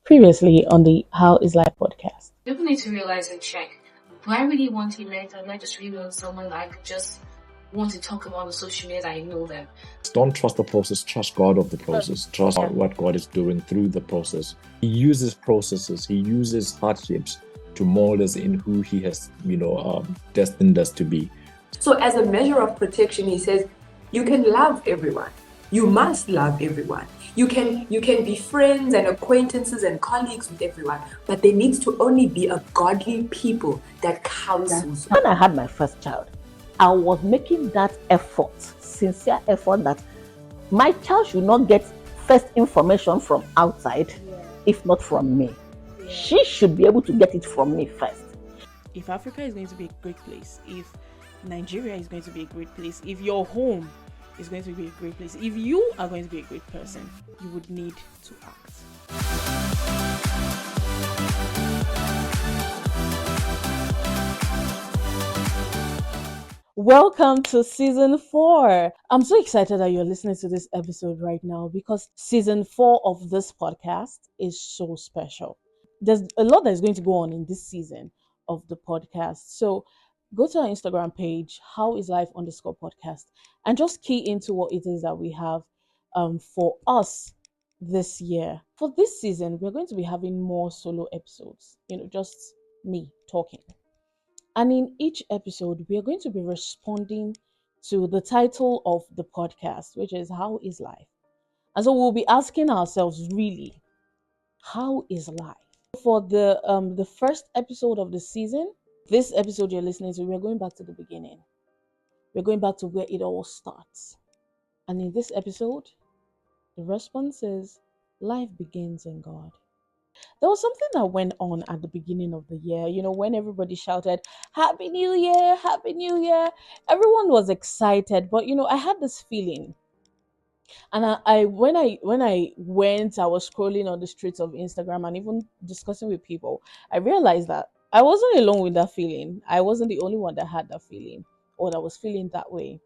Previously on the How is Life podcast. People need to realize and check, do I really want to be mentored? Am I just really on someone that I could just want to talk about on social media that I know them? Don't trust the process, trust God of the process. Trust what God is doing through the process. He uses processes, He uses hardships to mold us in who He has, destined us to be. So as a measure of protection, He says, you can love everyone. You must love everyone. You can be friends and acquaintances and colleagues with everyone, but there needs to only be a godly people that counsels. When I had my first child, I was making that effort, sincere effort, that my child should not get first information from outside, if not from me. She should be able to get it from me first. If Africa is going to be a great place, if Nigeria is going to be a great place, if your home is going to be a great place, if you are going to be a great person, you would need to act. Welcome to season 4. I'm so excited that you're listening to this episode right now because season 4 of this podcast is so special. There's a lot that is going to go on in this season of the podcast. So go to our Instagram page, howislife_podcast, and just key into what it is that we have for us this year. For this season, we're going to be having more solo episodes, just me talking. And in each episode, we are going to be responding to the title of the podcast, which is How is Life? And so we'll be asking ourselves, really, how is life? For the first episode of the season, this episode you're listening to, we're going back to the beginning. We're going back to where it all starts. And in this episode, the response is, life begins in God. There was something that went on at the beginning of the year, when everybody shouted, Happy New Year, Happy New Year. Everyone was excited, but I had this feeling. And when I was scrolling on the streets of Instagram and even discussing with people, I realized that I wasn't alone with that feeling. I wasn't the only one that had that feeling or that was feeling that way.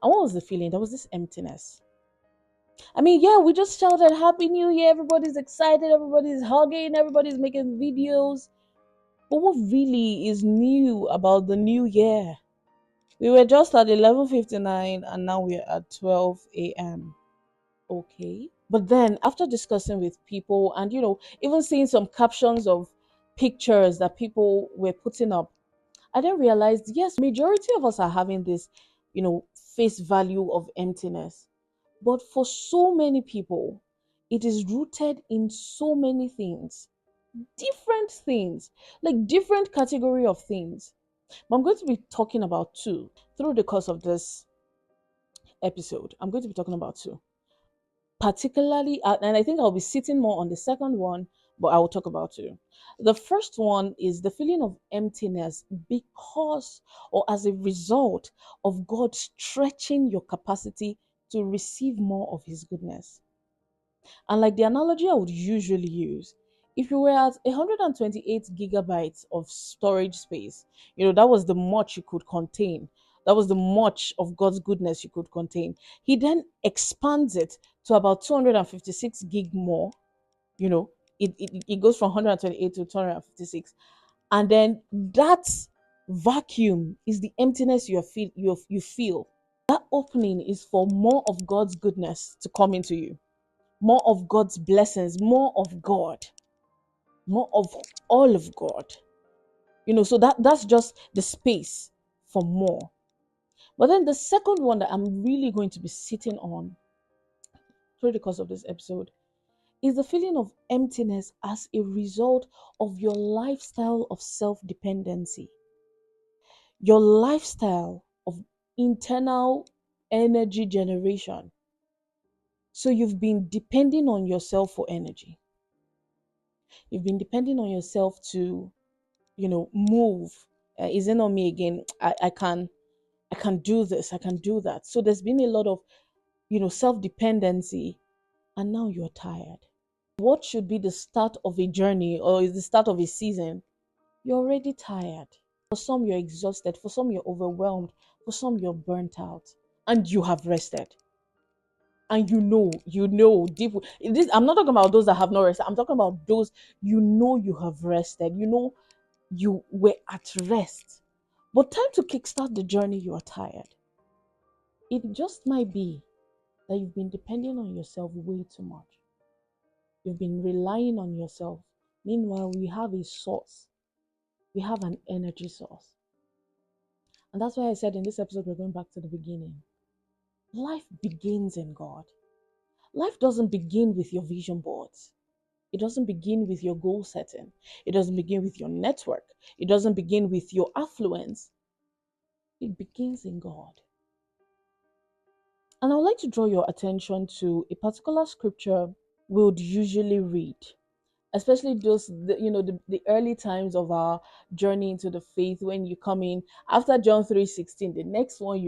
And what was the feeling? There was this emptiness. We just shouted Happy New Year. Everybody's excited. Everybody's hugging. Everybody's making videos. But what really is new about the new year? We were just at 11:59 and now we're at 12 a.m. Okay. But then after discussing with people and, even seeing some captions of pictures that people were putting up, I then realized, yes, majority of us are having this, face value of emptiness. But for so many people, it is rooted in so many things, different things, like different category of things. But I'm going to be talking about 2 through the course of this episode. I'm going to be talking about 2. Particularly, and I think I'll be sitting more on the second one, but I will talk about 2. The first one is the feeling of emptiness because or as a result of God stretching your capacity to receive more of His goodness. And like the analogy I would usually use, if you were at 128 gigabytes of storage space, that was the much you could contain. That was the much of God's goodness you could contain. He then expands it to about 256 gig more. It goes from 128 to 256. And then that vacuum is the emptiness you feel. That opening is for more of God's goodness to come into you, more of God's blessings, more of God, more of all of God. So that's just the space for more. But then the second one that I'm really going to be sitting on through the course of this episode is the feeling of emptiness as a result of your lifestyle of self-dependency, your lifestyle of internal energy generation. So you've been depending on yourself for energy. You've been depending on yourself to, move. Is it not me again? I can do this. I can do that. So there's been a lot of, self-dependency, and now you're tired. What should be the start of a journey or is the start of a season? You're already tired. For some, you're exhausted. For some, you're overwhelmed. For some, you're burnt out, and you have rested. And deep. This, I'm not talking about those that have not rested. I'm talking about those you have rested. You were at rest. But time to kickstart the journey, you are tired. It just might be that you've been depending on yourself way too much. You've been relying on yourself. Meanwhile, we have a source. We have an energy source. And that's why I said in this episode, we're going back to the beginning. Life begins in God. Life doesn't begin with your vision boards. It doesn't begin with your goal setting. It doesn't begin with your network. It doesn't begin with your affluence. It begins in God. And I would like to draw your attention to a particular scripture we would usually read, especially the early times of our journey into the faith. When you come in after John 3:16, the next one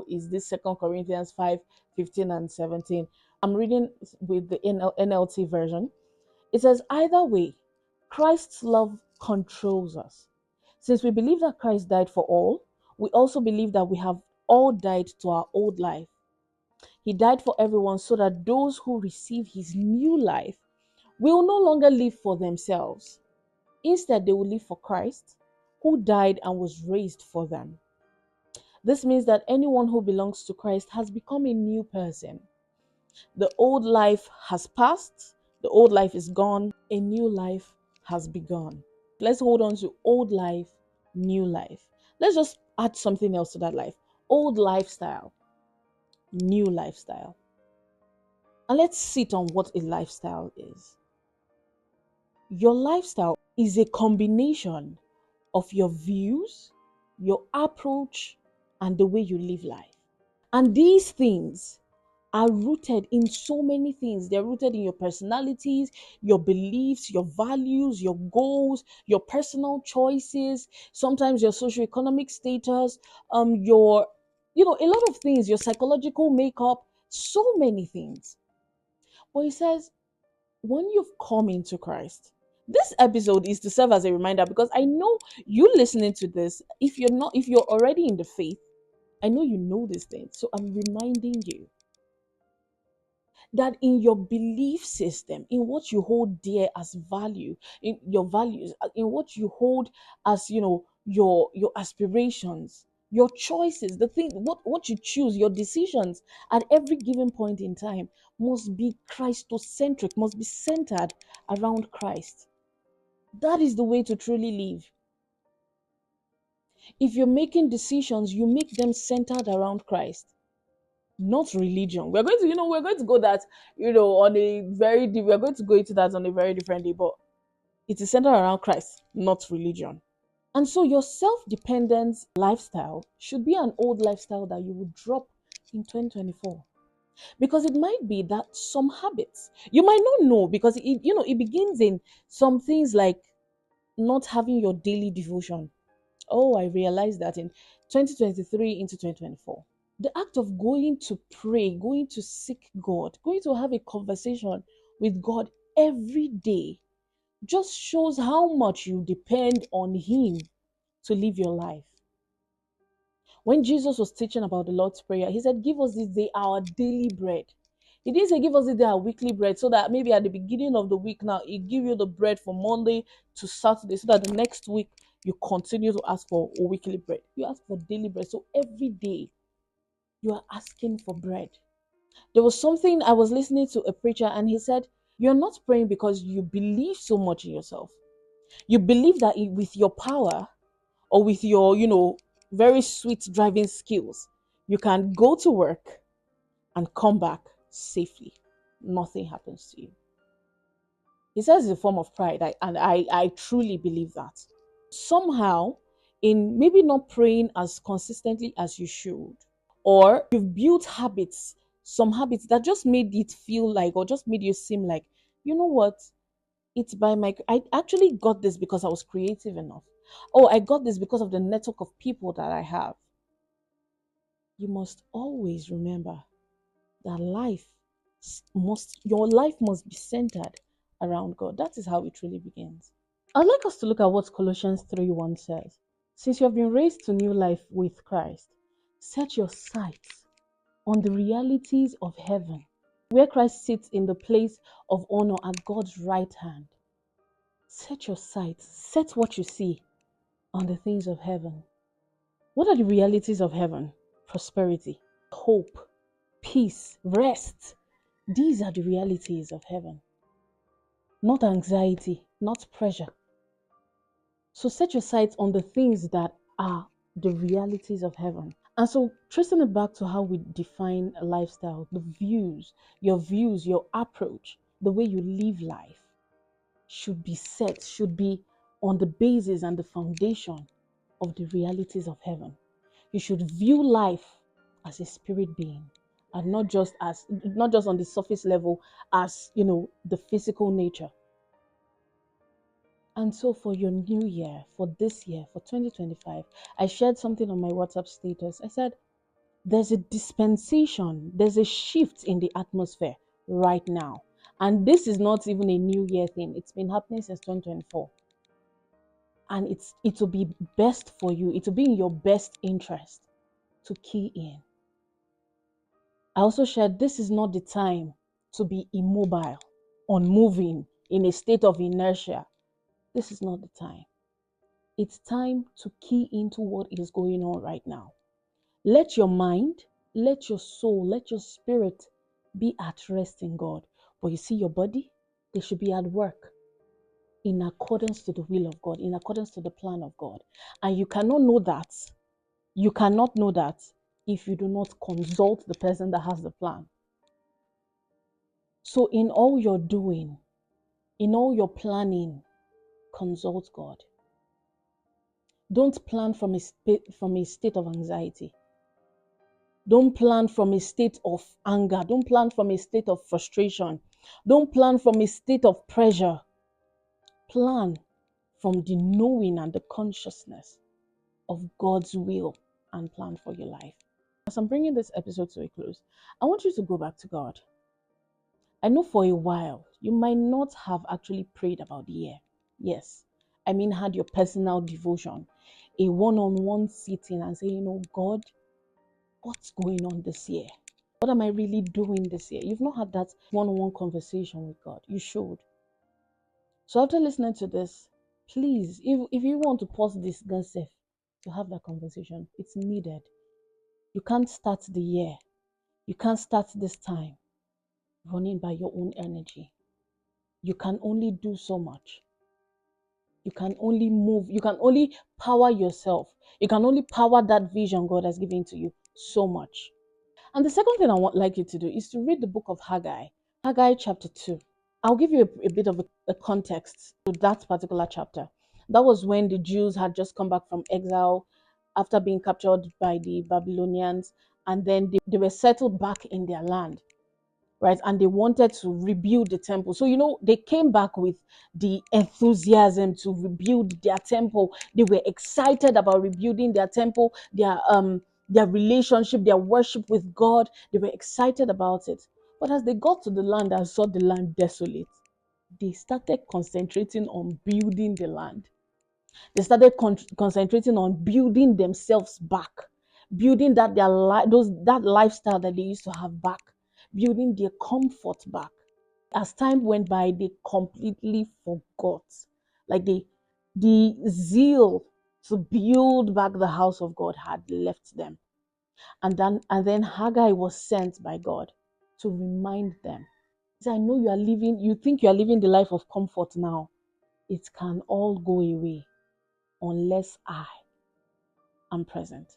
is this 2 Corinthians 5:15 and 17. I'm reading with the NLT version. It says, either way, Christ's love controls us. Since we believe that Christ died for all, we also believe that we have all died to our old life. He died for everyone so that those who receive his new life will no longer live for themselves. Instead, they will live for Christ, who died and was raised for them. This means that anyone who belongs to Christ has become a new person. The old life has passed, the old life is gone, a new life has begun. Let's hold on to old life, new life. Let's just add something else to that life. Old lifestyle, new lifestyle. And let's sit on what a lifestyle is. Your lifestyle is a combination of your views, your approach, and the way you live life. And these things are rooted in so many things. They're rooted in your personalities, your beliefs, your values, your goals, your personal choices, sometimes your socioeconomic status, a lot of things, your psychological makeup, so many things. But he says, when you've come into Christ, this episode is to serve as a reminder, because I know you listening to this, if you're already in the faith, I know you know these things. So I'm reminding you that in your belief system, in what you hold dear as value, in your values, in what you hold as your aspirations, your choices, the thing, what you choose, your decisions at every given point in time must be Christocentric, must be centered around Christ. That is the way to truly live. If you're making decisions, you make them centered around Christ, not religion. We're going to go that, on a very deep, we're going to go into that on a very different day, but it is centered around Christ, not religion. And so your self-dependent lifestyle should be an old lifestyle that you would drop in 2024. Because it might be that some habits you might not know, because it begins in some things like not having your daily devotion. Oh, I realized that in 2023 into 2024. The act of going to pray, going to seek God, going to have a conversation with God every day just shows how much you depend on Him to live your life. When Jesus was teaching about the Lord's Prayer, He said, give us this day our daily bread. He didn't say give us this day our weekly bread, so that maybe at the beginning of the week now, He give you the bread from Monday to Saturday, so that the next week you continue to ask for a weekly bread. You ask for daily bread. So every day you are asking for bread. There was something, I was listening to a preacher, and he said, you're not praying because you believe so much in yourself. You believe that with your power, or with your, very sweet driving skills, you can go to work and come back safely. Nothing happens to you. He says it's a form of pride, and I truly believe that. Somehow, in maybe not praying as consistently as you should, or you've built habits, some habits that just made it feel like, or just made you seem like, you know what, I actually got this because I was creative enough. Oh, I got this because of the network of people that I have. You must always remember that your life must be centered around God. That is how it truly begins. I'd like us to look at what Colossians 3:1 says. Since you have been raised to new life with Christ, set your sights on the realities of heaven, where Christ sits in the place of honor at God's right hand. Set your sights, set what you see on the things of heaven. What are the realities of heaven? Prosperity, hope, peace, rest. These are the realities of heaven. Not anxiety, not pressure. So set your sights on the things that are the realities of heaven. And so tracing it back to how we define a lifestyle, the views, your approach, the way you live life should be set, should be on the basis and the foundation of the realities of heaven. You should view life as a spirit being and not just on the surface level as, the physical nature. And so for your new year, for this year, for 2025, I shared something on my WhatsApp status. I said, there's a dispensation, there's a shift in the atmosphere right now. And this is not even a new year thing. It's been happening since 2024. And it will be best for you. It will be in your best interest to key in. I also shared this is not the time to be immobile, unmoving, in a state of inertia. This is not the time. It's time to key into what is going on right now. Let your mind, let your soul, let your spirit be at rest in God. But you see, your body, they should be at work in accordance to the will of God, in accordance to the plan of God. And you cannot know that. You cannot know that if you do not consult the person that has the plan. So in all you're doing, in all your planning, consult God. Don't plan from a state of anxiety. Don't plan from a state of anger. Don't plan from a state of frustration. Don't plan from a state of pressure. Plan from the knowing and the consciousness of God's will and plan for your life. As I'm bringing this episode to a close, I want you to go back to God. I know for a while, you might not have actually prayed about the year. Yes, I mean, had your personal devotion, a one-on-one sitting and say, God, what's going on this year? What am I really doing this year? You've not had that one-on-one conversation with God. You should. So after listening to this, please, if you want to pause this, Gansef, to have that conversation, it's needed. You can't start the year. You can't start this time running by your own energy. You can only do so much. You can only move. You can only power yourself. You can only power that vision God has given to you so much. And the second thing I would like you to do is to read the book of Haggai, Haggai chapter 2. I'll give you a bit of a context to that particular chapter. That was when the Jews had just come back from exile after being captured by the Babylonians, and then they were settled back in their land, right? And they wanted to rebuild the temple. So, they came back with the enthusiasm to rebuild their temple. They were excited about rebuilding their temple, their relationship, their worship with God. They were excited about it. But as they got to the land and saw the land desolate, they started concentrating on building the land. They started concentrating on building themselves back, building that lifestyle that they used to have back, building their comfort back. As time went by, they completely forgot. Like the zeal to build back the house of God had left them. And then Haggai was sent by God to remind them. He said, I know you think you are living the life of comfort now. It can all go away unless I am present.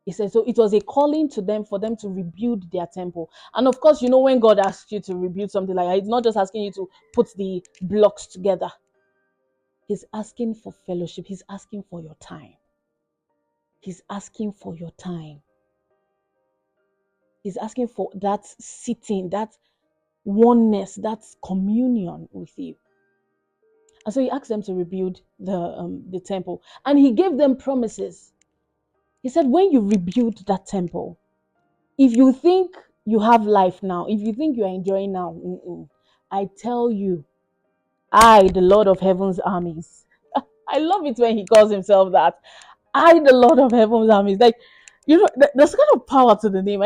He said, so it was a calling to them for them to rebuild their temple. And of course, when God asks you to rebuild something like that, it's not just asking you to put the blocks together. He's asking for fellowship. He's asking for your time. He's asking for your time. He's asking for that sitting, that oneness, that communion with you. And so he asked them to rebuild the temple. And he gave them promises. He said, when you rebuild that temple, if you think you have life now, if you think you're enjoying now, I tell you, I, the Lord of Heaven's armies. I love it when he calls himself that. I, the Lord of Heaven's armies. Like, there's kind of power to the name.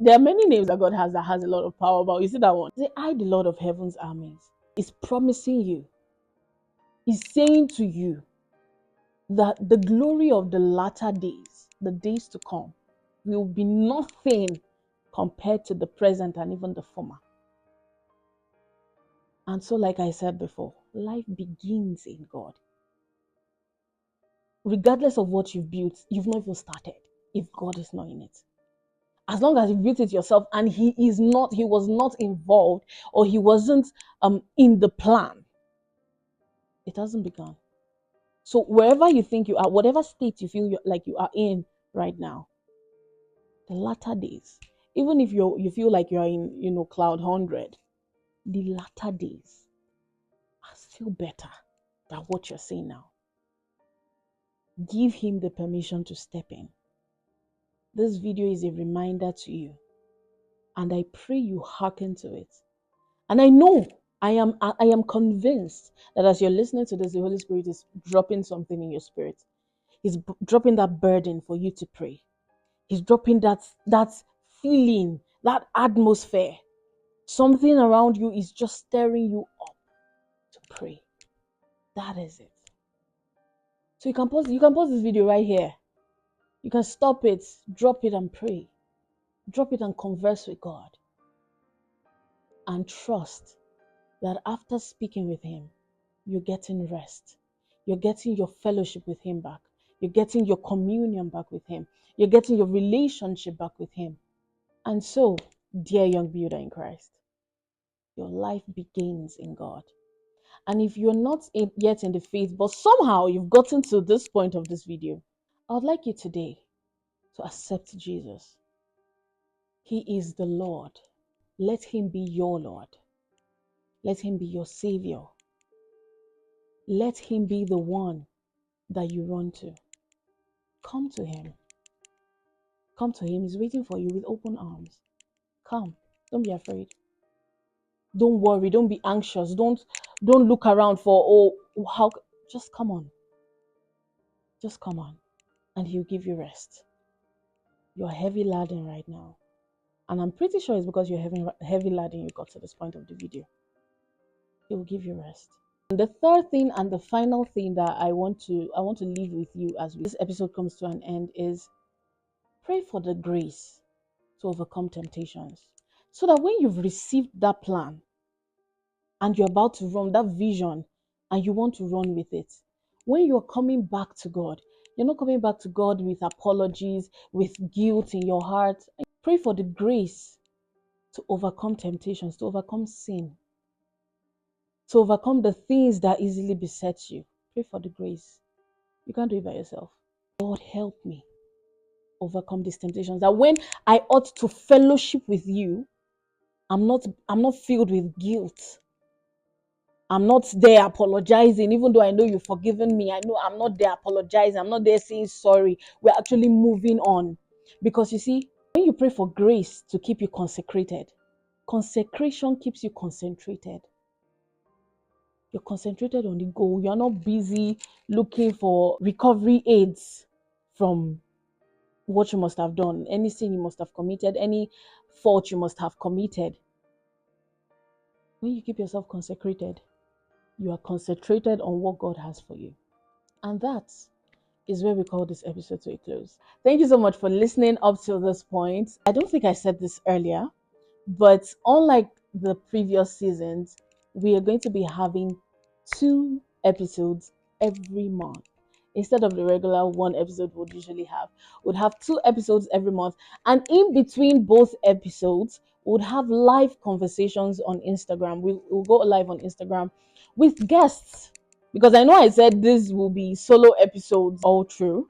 There are many names that God has that has a lot of power, but you see that one? Say, I, the Lord of heaven's armies, is promising you, is saying to you that the glory of the latter days, the days to come, will be nothing compared to the present and even the former. And so, like I said before, life begins in God. Regardless of what you've built, you've not even started if God is not in it. As long as you built it yourself and he was not involved, or he wasn't in the plan, it hasn't begun. So wherever you think you are, whatever state you feel like you are in right now, the latter days, even if you feel like you're in cloud 100, the latter days are still better than what you're seeing now. Give him the permission to step in. This video is a reminder to you, and I pray you hearken to it. And I know, I am convinced that as you're listening to this, the Holy Spirit is dropping something in your spirit. He's dropping that burden for you to pray. He's dropping that feeling, that atmosphere. Something around you is just stirring you up to pray. That is it. So you can pause this video right here. You can stop it, drop it and pray. Drop it and converse with God. And trust that after speaking with him, you're getting rest. You're getting your fellowship with him back. You're getting your communion back with him. You're getting your relationship back with him. And so, dear young builder in Christ, your life begins in God. And if you're not yet in the faith, but somehow you've gotten to this point of this video, I would like you today to accept Jesus. He is the Lord. Let him be your Lord. Let him be your Savior. Let him be the one that you run to. Come to him. Come to him. He's waiting for you with open arms. Come. Don't be afraid. Don't worry. Don't be anxious. Don't look around for, how. Just come on. Just come on. And he'll give you rest. You're heavy laden right now. And I'm pretty sure it's because you're heavy laden you got to this point of the video. He will give you rest. And the third thing and the final thing that I want to leave with you as this episode comes to an end is pray for the grace to overcome temptations. So that when you've received that plan and you're about to run that vision and you want to run with it, when you're coming back to God, you're not coming back to God with apologies, with guilt in your heart. Pray for the grace to overcome temptations, to overcome sin, to overcome the things that easily beset you. Pray for the grace. You can't do it by yourself. Lord, help me overcome these temptations. That when I ought to fellowship with you, I'm not filled with guilt. I'm not there apologizing, even though I know you've forgiven me. I know I'm not there apologizing. I'm not there saying sorry. We're actually moving on. Because you see, when you pray for grace to keep you consecrated, consecration keeps you concentrated. You're concentrated on the goal. You're not busy looking for recovery aids from what you must have done, any sin you must have committed, any fault you must have committed. When you keep yourself consecrated, you are concentrated on what God has for you. And that is where we call this episode to a close. Thank you so much for listening up till this point. I don't think I said this earlier, but unlike the previous seasons, we are going to be having 2 episodes every month. Instead of the regular 1 episode we'd usually have, we'd have 2 episodes every month. And in between both episodes, we'd have live conversations on Instagram. We'll go live on Instagram with guests. Because I know I said this will be solo episodes, all true,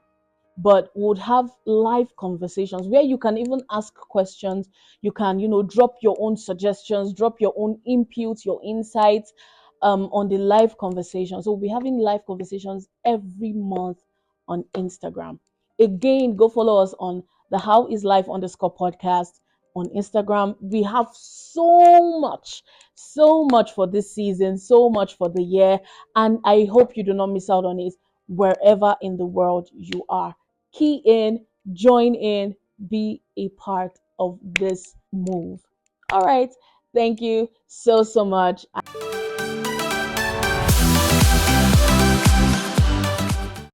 but would have live conversations where you can even ask questions. You can, drop your own suggestions, drop your own inputs, your insights on the live conversation. So we'll be having live conversations every month on Instagram. Again, go follow us on the How Is Life _ podcast on Instagram. We have so much for this season, so much for the year, and I hope you do not miss out on it wherever in the world you are. Key in, join in, be a part of this move. All right. Thank you so much.